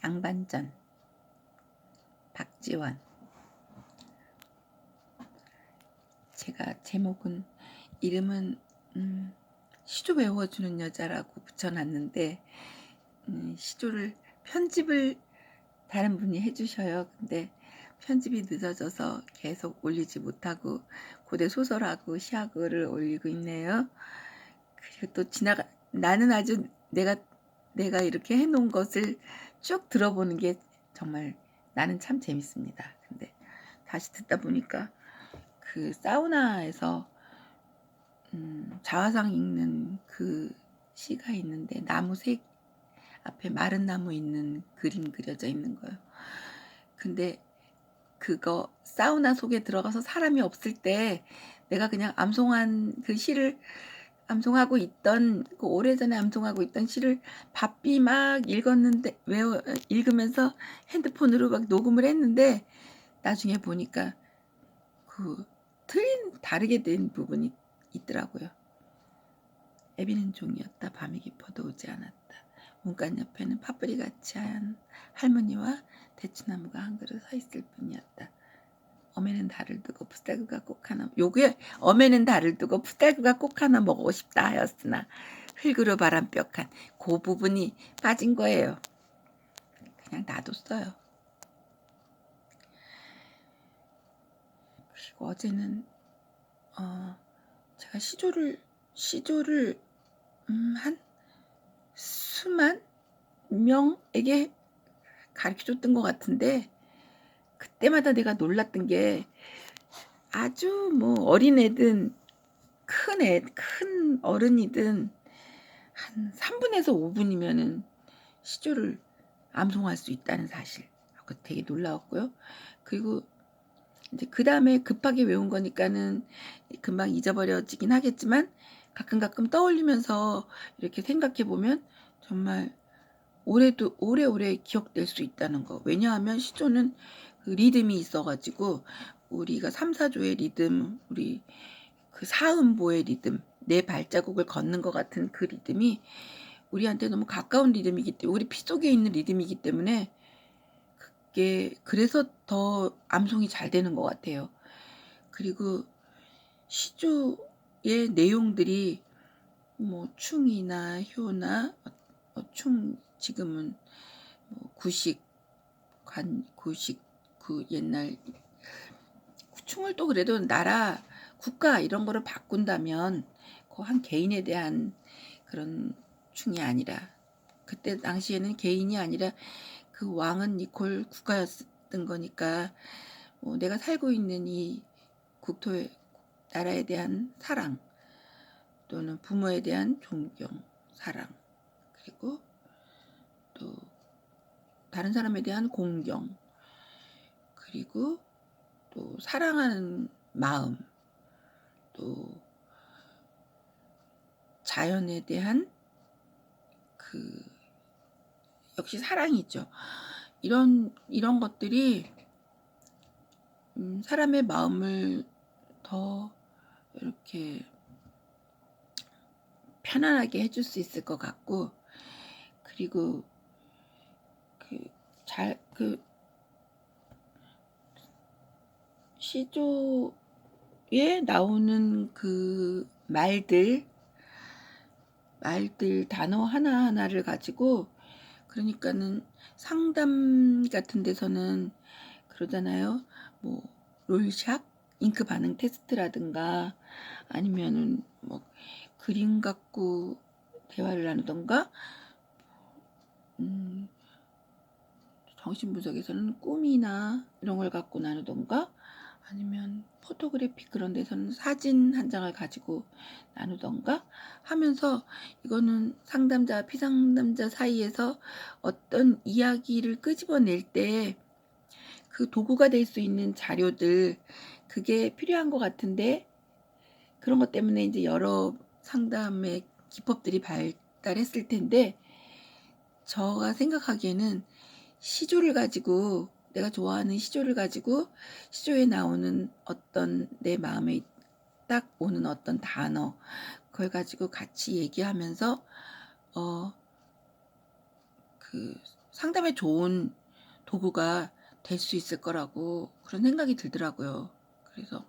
양반전. 박지원. 제가 제목은 이름은 시조 외워주는 여자라고 붙여놨는데 시조를 편집을 다른 분이 해주셔요. 근데 편집이 늦어져서 계속 올리지 못하고 고대 소설하고 시하고를 올리고 있네요. 그리고 또 나는 아주 내가 이렇게 해놓은 것을 쭉 들어보는 게 정말 나는 참 재밌습니다. 근데 다시 듣다 보니까 그 사우나에서 자화상 읽는 그 시가 있는데 나무색 앞에 마른 나무 있는 그림 그려져 있는 거예요. 근데 그거 사우나 속에 들어가서 사람이 없을 때 내가 그냥 암송한 그 시를 암송하고 있던 그 오래전에 암송하고 있던 시를 바삐 막 읽었는데 읽으면서 핸드폰으로 막 녹음을 했는데 나중에 보니까 그 다르게 된 부분이 있더라고요. 애비는 종이었다. 밤이 깊어도 오지 않았다. 문간 옆에는 파뿌리같이 하얀 할머니와 대추나무가 한 그루 서 있을 뿐이었다. 어메는 달을 두고 풋살구가 꼭 하나 요게 어메는 달을 두고 풋살구가 꼭 하나 먹고 싶다 하였으나 흙으로 바람벽한 그 부분이 빠진 거예요. 그냥 놔뒀어요. 그리고 어제는 제가 시조를 한 수만 명에게 가르쳐줬던 것 같은데 그때마다 내가 놀랐던 게 아주 뭐 어린애든 큰 어른이든 한 3분에서 5분이면은 시조를 암송할 수 있다는 사실. 그거 되게 놀라웠고요. 그리고 이제 그 다음에 급하게 외운 거니까는 금방 잊어버려지긴 하겠지만 가끔 떠올리면서 이렇게 생각해 보면 정말 오래오래 기억될 수 있다는 거. 왜냐하면 시조는 그 리듬이 있어가지고 우리가 3, 4조의 리듬, 우리 그 사음보의 리듬, 내 발자국을 걷는 것 같은 그 리듬이 우리한테 너무 가까운 리듬이기 때문에 우리 피 속에 있는 리듬이기 때문에 그게 그래서 더 암송이 잘 되는 것 같아요. 그리고 시조의 내용들이 뭐 충이나 효나 충 지금은 뭐 구식 그 옛날 충을 또 그래도 나라 국가 이런 거를 바꾼다면 그 한 개인에 대한 그런 충이 아니라 그때 당시에는 개인이 아니라 그 왕은 니콜 국가였던 거니까 내가 살고 있는 이 국토의 나라에 대한 사랑 또는 부모에 대한 존경, 사랑 그리고 또 다른 사람에 대한 공경 그리고 또 사랑하는 마음 또 자연에 대한 그 역시 사랑이죠. 이런 것들이 사람의 마음을 더 이렇게 편안하게 해줄 수 있을 것 같고 그리고 그 시조에 나오는 그 말들 단어 하나하나를 가지고 그러니까는 상담 같은 데서는 그러잖아요. 뭐 롤샵 잉크 반응 테스트라든가 아니면은 뭐 그림 갖고 대화를 나누던가 정신분석에서는 꿈이나 이런 걸 갖고 나누던가 아니면 포토그래피 그런 데서는 사진 한 장을 가지고 나누던가 하면서 이거는 상담자 피상담자 사이에서 어떤 이야기를 끄집어낼 때 그 도구가 될 수 있는 자료들 그게 필요한 것 같은데 그런 것 때문에 이제 여러 상담의 기법들이 발달했을 텐데 제가 생각하기에는 시조를 가지고 내가 좋아하는 시조를 가지고 시조에 나오는 어떤 내 마음에 딱 오는 어떤 단어 그걸 가지고 같이 얘기하면서 그 상담에 좋은 도구가 될 수 있을 거라고 그런 생각이 들더라고요. 그래서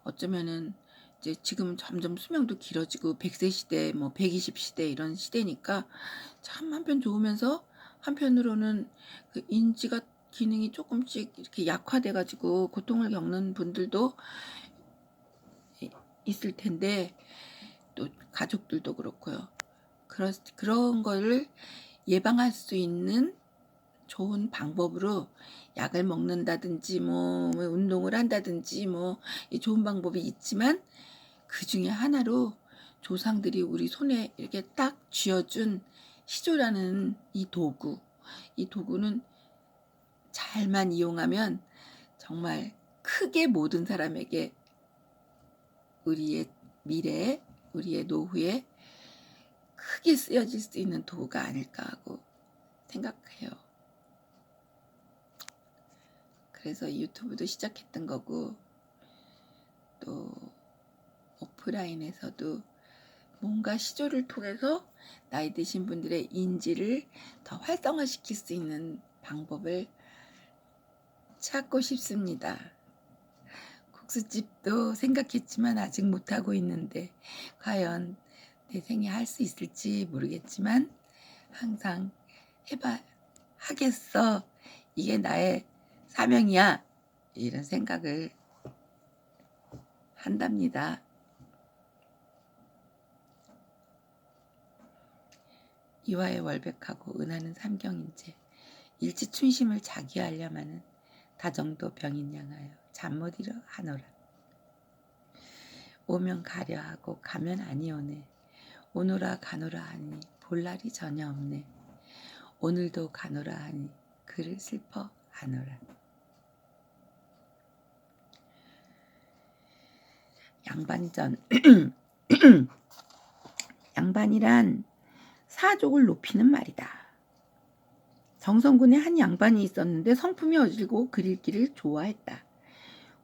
어쩌면은 이제 지금 점점 수명도 길어지고 100세 시대, 뭐 120 시대 이런 시대니까 참 한편 좋으면서 한편으로는 그 인지가 기능이 조금씩 이렇게 약화돼 가지고 고통을 겪는 분들도 있을 텐데, 또 가족들도 그렇고요. 그런 거를 예방할 수 있는 좋은 방법으로 약을 먹는다든지 뭐 운동을 한다든지 뭐 좋은 방법이 있지만, 그 중에 하나로 조상들이 우리 손에 이렇게 딱 쥐어준 시조라는 이 도구는 잘만 이용하면 정말 크게 모든 사람에게 우리의 미래에, 우리의 노후에 크게 쓰여질 수 있는 도구가 아닐까 하고 생각해요. 그래서 유튜브도 시작했던 거고, 또 오프라인에서도 뭔가 시조를 통해서 나이 드신 분들의 인지를 더 활성화시킬 수 있는 방법을 찾고 싶습니다. 국수집도 생각했지만 아직 못하고 있는데 과연 내 생에 할 수 있을지 모르겠지만 항상 하겠어. 이게 나의 사명이야. 이런 생각을 한답니다. 이화에 월백하고 은하는 삼경인제, 일지춘심을 자기하려마는 다정도 병인 양하여 잠 못 이뤄 하노라. 오면 가려 하고 가면 아니오네. 오노라 가노라 하니 볼 날이 전혀 없네. 오늘도 가노라 하니 그를 슬퍼 하노라. 양반전. 양반이란 사족을 높이는 말이다. 정성군에 한 양반이 있었는데 성품이 어질고 글 읽기를 좋아했다.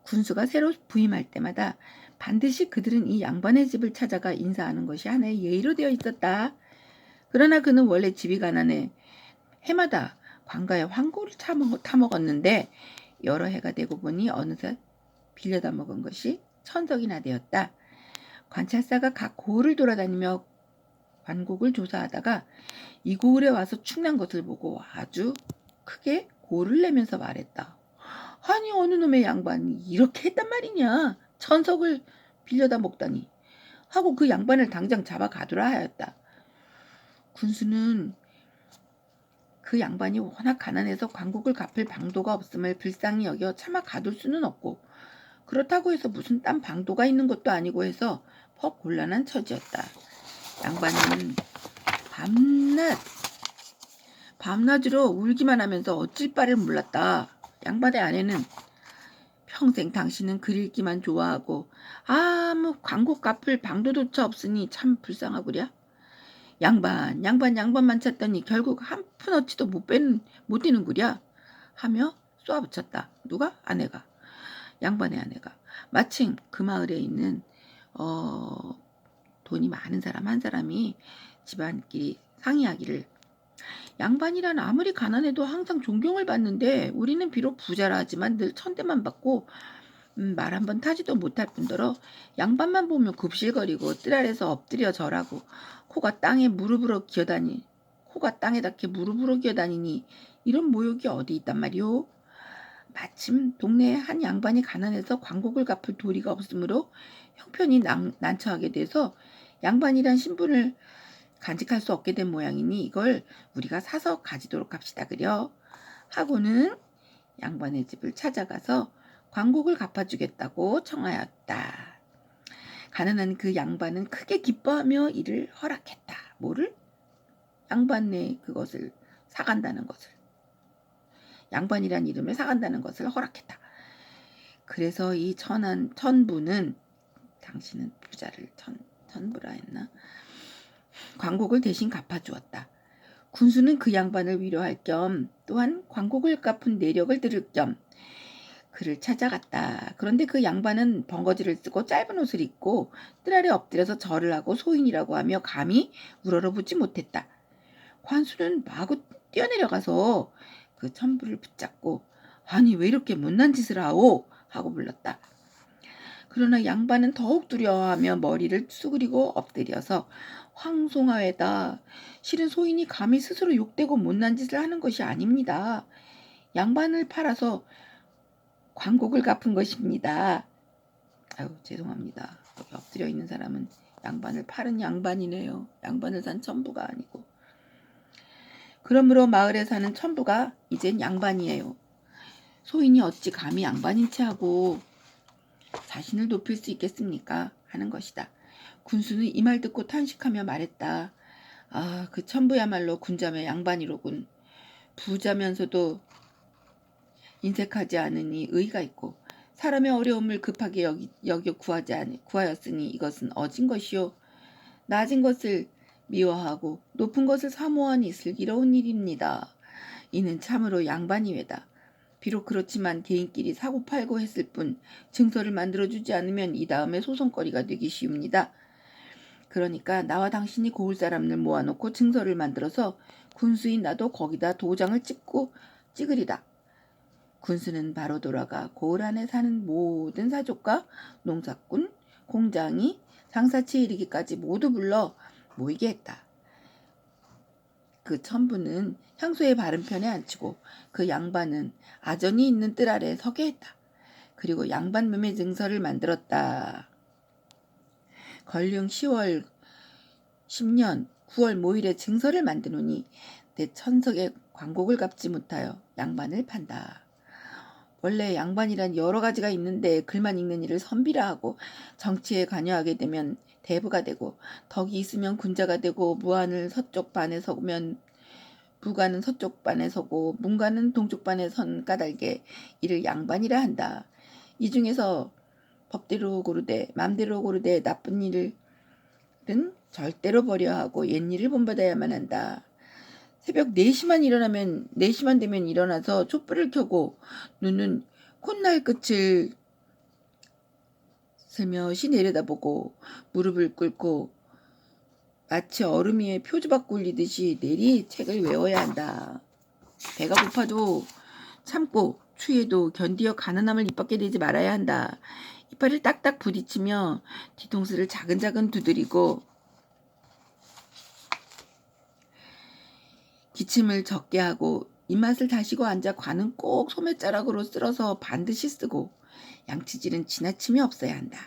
군수가 새로 부임할 때마다 반드시 그들은 이 양반의 집을 찾아가 인사하는 것이 하나의 예의로 되어 있었다. 그러나 그는 원래 집이 가난해 해마다 관가에 황고를 타먹었는데 여러 해가 되고 보니 어느새 빌려다 먹은 것이 천석이나 되었다. 관찰사가 각 고을을 돌아다니며 관곡을 조사하다가 이 고을에 와서 충난 것을 보고 아주 크게 고를 내면서 말했다. 아니 어느 놈의 양반이 이렇게 했단 말이냐. 천석을 빌려다 먹다니 하고 그 양반을 당장 잡아 가두라 하였다. 군수는 그 양반이 워낙 가난해서 관곡을 갚을 방도가 없음을 불쌍히 여겨 차마 가둘 수는 없고, 그렇다고 해서 무슨 딴 방도가 있는 것도 아니고 해서 퍽 곤란한 처지였다. 양반은 밤낮으로 울기만 하면서 어쩔 바를 몰랐다. 양반의 아내는 평생 당신은 글 읽기만 좋아하고 아무 관곡 갚을 방도조차 없으니 참 불쌍하구랴. 양반만 찾더니 결국 한 푼어치도 못 되는구랴 하며 쏘아붙였다. 누가? 아내가. 양반의 아내가. 마침 그 마을에 있는 돈이 많은 사람 한 사람이 집안끼리 상의하기를, 양반이란 아무리 가난해도 항상 존경을 받는데 우리는 비록 부자라 하지만 늘 천대만 받고 말 한번 타지도 못할 뿐더러 양반만 보면 굽실거리고 뜰 아래서 엎드려 절하고 코가 땅에다 무릎으로 기어다니니 이런 모욕이 어디 있단 말이오. 마침 동네에 한 양반이 가난해서 관곡을 갚을 도리가 없으므로 형편이 난처하게 돼서 양반이란 신분을 간직할 수 없게 된 모양이니 이걸 우리가 사서 가지도록 합시다 그려 하고는 양반의 집을 찾아가서 관곡을 갚아주겠다고 청하였다. 가난한 그 양반은 크게 기뻐하며 이를 허락했다. 뭐를? 양반의 그것을 사간다는 것을, 양반이란 이름을 사간다는 것을 허락했다. 그래서 이 천부는, 당신은 부자를 천부라 했나? 관곡을 대신 갚아주었다. 군수는 그 양반을 위로할 겸 또한 관곡을 갚은 내력을 들을 겸 그를 찾아갔다. 그런데 그 양반은 번거지를 쓰고 짧은 옷을 입고 뜰 아래 엎드려서 절을 하고 소인이라고 하며 감히 우러러보지 못했다. 관수는 마구 뛰어내려가서 그 첨부를 붙잡고 아니 왜 이렇게 못난 짓을 하오? 하고 불렀다. 그러나 양반은 더욱 두려워하며 머리를 수그리고 엎드려서 황송하에다 실은 소인이 감히 스스로 욕되고 못난 짓을 하는 것이 아닙니다. 양반을 팔아서 관곡을 갚은 것입니다. 아유 죄송합니다. 여기 엎드려 있는 사람은 양반을 팔은 양반이네요. 양반을 산 첨부가 아니고. 그러므로 마을에 사는 첨부가 이젠 양반이에요. 소인이 어찌 감히 양반인 체하고 자신을 높일 수 있겠습니까? 하는 것이다. 군수는 이 말 듣고 탄식하며 말했다. 아, 그 첨부야말로 군자매 양반이로군. 부자면서도 인색하지 않으니 의가 있고 사람의 어려움을 급하게 여겨 구하였으니 이것은 어진 것이요. 낮은 것을 미워하고 높은 것을 사모하니 슬기로운 일입니다. 이는 참으로 양반이외다. 비록 그렇지만 개인끼리 사고팔고 했을 뿐 증서를 만들어주지 않으면 이 다음에 소송거리가 되기 쉬웁니다. 그러니까 나와 당신이 고을 사람을 모아놓고 증서를 만들어서 군수인 나도 거기다 도장을 찍으리다. 군수는 바로 돌아가 고을 안에 사는 모든 사족과 농사꾼, 공장이 장사치에 이르기까지 모두 불러 모이게 했다. 그 첨부는 향소의 바른편에 앉히고 그 양반은 아전이 있는 뜰 아래 서게 했다. 그리고 양반 매매 증서를 만들었다. 걸륜 10월 10년 9월 모일에 증서를 만드노니 내 천석의 관곡을 갚지 못하여 양반을 판다. 원래 양반이란 여러 가지가 있는데 글만 읽는 일을 선비라 하고 정치에 관여하게 되면 대부가 되고 덕이 있으면 군자가 되고 무안을 서쪽 반에 서면 부가는 서쪽 반에 서고 문가는 동쪽 반에 선 까닭에 이를 양반이라 한다. 이 중에서 법대로 고르되 맘대로 고르되 나쁜 일은 절대로 버려하고 옛일을 본받아야만 한다. 새벽 4시만 되면 일어나서 촛불을 켜고 눈은 콧날 끝을 슬며시 내려다보고 무릎을 꿇고 마치 얼음 위에 표주박 굴리듯이 내리 책을 외워야 한다. 배가 고파도 참고 추위에도 견디어 가난함을 입 밖에 내지 말아야 한다. 이빨을 딱딱 부딪히며 뒤통수를 자근자근 두드리고 기침을 적게 하고 입맛을 다시고 앉아 관은 꼭 소매자락으로 쓸어서 반드시 쓰고 양치질은 지나침이 없어야 한다.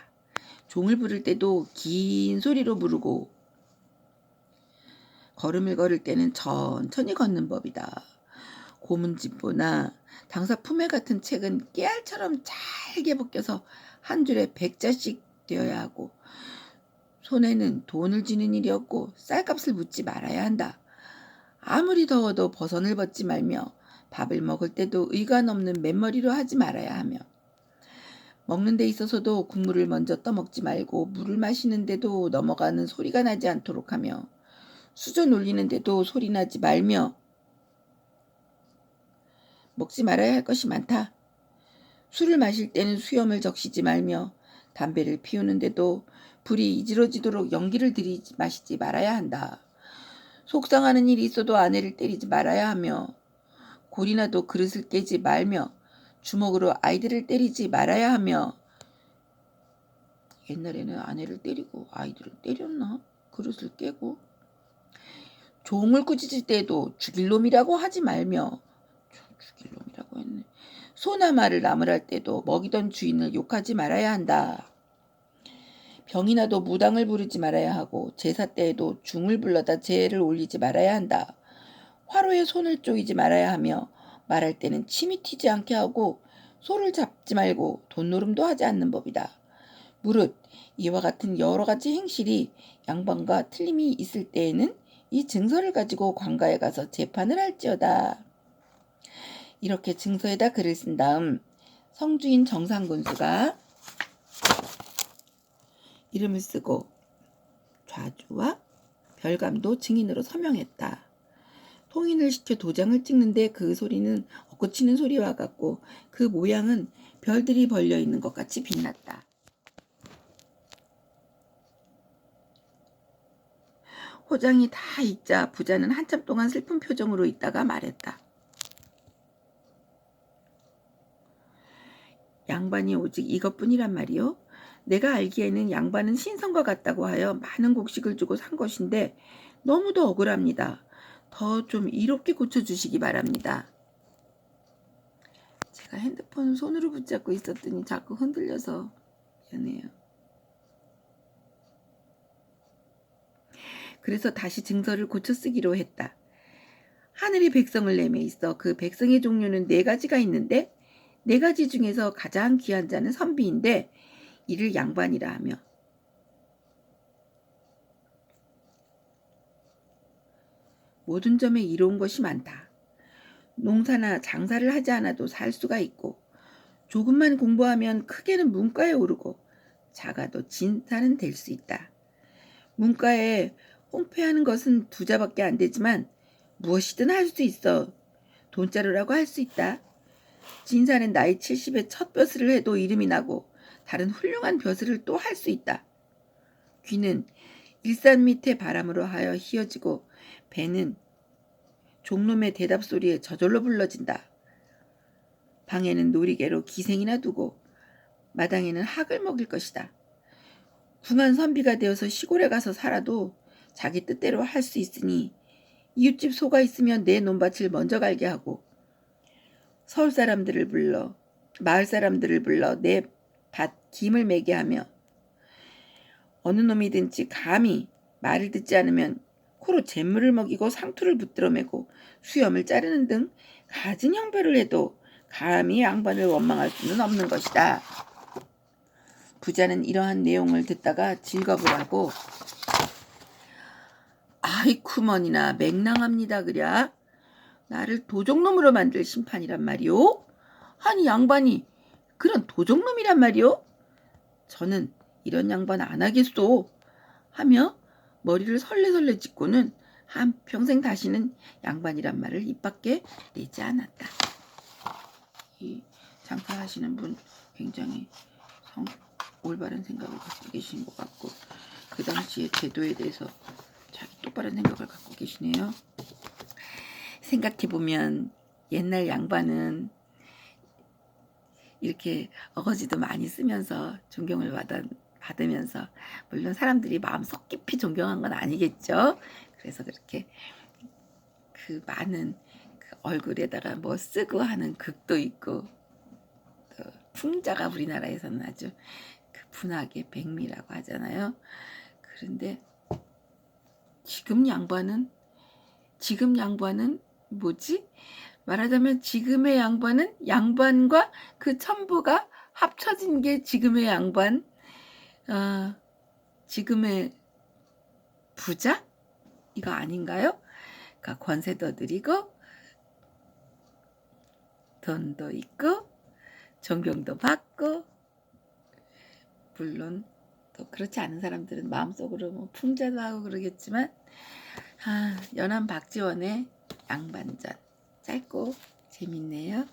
종을 부를 때도 긴 소리로 부르고 걸음을 걸을 때는 천천히 걷는 법이다. 고문집보나 당사 품에 같은 책은 깨알처럼 잘게 벗겨서 한 줄에 100자씩 되어야 하고 손에는 돈을 쥐는 일이 없고 쌀값을 묻지 말아야 한다. 아무리 더워도 버선을 벗지 말며 밥을 먹을 때도 의관 없는 맨머리로 하지 말아야 하며 먹는 데 있어서도 국물을 먼저 떠먹지 말고 물을 마시는데도 넘어가는 소리가 나지 않도록 하며 수저 놀리는데도 소리 나지 말며 먹지 말아야 할 것이 많다. 술을 마실 때는 수염을 적시지 말며 담배를 피우는데도 불이 이지러지도록 연기를 마시지 말아야 한다. 속상하는 일이 있어도 아내를 때리지 말아야 하며 골이나도 그릇을 깨지 말며 주먹으로 아이들을 때리지 말아야 하며 옛날에는 아내를 때리고 아이들을 때렸나? 그릇을 깨고 종을 꾸짖을 때에도 죽일 놈이라고 하지 말며 죽일 놈이라고 했네. 소나 말을 나무랄 때도 먹이던 주인을 욕하지 말아야 한다. 병이 나도 무당을 부르지 말아야 하고 제사 때에도 중을 불러다 제를 올리지 말아야 한다. 화로에 손을 쪼이지 말아야 하며 말할 때는 침이 튀지 않게 하고 소를 잡지 말고 돈노름도 하지 않는 법이다. 무릇 이와 같은 여러 가지 행실이 양반과 틀림이 있을 때에는 이 증서를 가지고 관가에 가서 재판을 할지어다. 이렇게 증서에다 글을 쓴 다음 성주인 정상군수가 이름을 쓰고 좌주와 별감도 증인으로 서명했다. 통인을 시켜 도장을 찍는데 그 소리는 엇고치는 소리와 같고 그 모양은 별들이 벌려 있는 것 같이 빛났다. 호장이 다 익자 부자는 한참 동안 슬픈 표정으로 있다가 말했다. 양반이 오직 이것뿐이란 말이요. 내가 알기에는 양반은 신선과 같다고 하여 많은 곡식을 주고 산 것인데 너무도 억울합니다. 더 좀 이롭게 고쳐주시기 바랍니다. 제가 핸드폰을 손으로 붙잡고 있었더니 자꾸 흔들려서 미안해요. 그래서 다시 증서를 고쳐 쓰기로 했다. 하늘이 백성을 내매 있어 그 백성의 종류는 4가지가 있는데 4가지 중에서 가장 귀한 자는 선비인데 이를 양반이라 하며 모든 점에 이로운 것이 많다. 농사나 장사를 하지 않아도 살 수가 있고 조금만 공부하면 크게는 문과에 오르고 작아도 진사는 될 수 있다. 문과에 홍폐하는 것은 2자밖에 안 되지만 무엇이든 할 수 있어. 돈자루라고 할 수 있다. 진사는 나이 70에 첫 벼슬을 해도 이름이 나고 다른 훌륭한 벼슬을 또 할 수 있다. 귀는 일산 밑에 바람으로 하여 휘어지고 배는 종놈의 대답 소리에 저절로 불러진다. 방에는 놀이개로 기생이나 두고 마당에는 학을 먹일 것이다. 궁한 선비가 되어서 시골에 가서 살아도 자기 뜻대로 할 수 있으니 이웃집 소가 있으면 내 논밭을 먼저 갈게 하고 서울 사람들을 불러 마을 사람들을 불러 내 밭 김을 매게 하며 어느 놈이든지 감히 말을 듣지 않으면 코로 잿물을 먹이고 상투를 붙들어 매고 수염을 자르는 등 갖은 형벌을 해도 감히 양반을 원망할 수는 없는 것이다. 부자는 이러한 내용을 듣다가 질겁을 하고 아이쿠머니나 맹랑합니다 그랴. 나를 도적놈으로 만들 심판이란 말이오? 아니 양반이 그런 도적놈이란 말이오? 저는 이런 양반 안 하겠소 하며 머리를 설레설레 짚고는 한평생 다시는 양반이란 말을 입 밖에 내지 않았다. 이 장사하시는 분 굉장히 올바른 생각을 갖고 계신 것 같고 그 당시의 제도에 대해서 자기 똑바른 생각을 갖고 계시네요. 생각해보면 옛날 양반은 이렇게 어거지도 많이 쓰면서 존경을 받으면서 물론 사람들이 마음속 깊이 존경한 건 아니겠죠. 그래서 그렇게 그 많은 그 얼굴에다가 뭐 쓰고 하는 극도 있고 또 풍자가 우리나라에서는 아주 그 분하게 백미라고 하잖아요. 그런데 지금 양반은 뭐지? 말하자면 지금의 양반은 양반과 그 첨부가 합쳐진 게 지금의 양반, 지금의 부자? 이거 아닌가요? 그러니까 권세도 누리고 돈도 있고 존경도 받고 물론 또 그렇지 않은 사람들은 마음속으로 뭐 풍자도 하고 그러겠지만 연한 박지원의 양반전 짧고 재밌네요.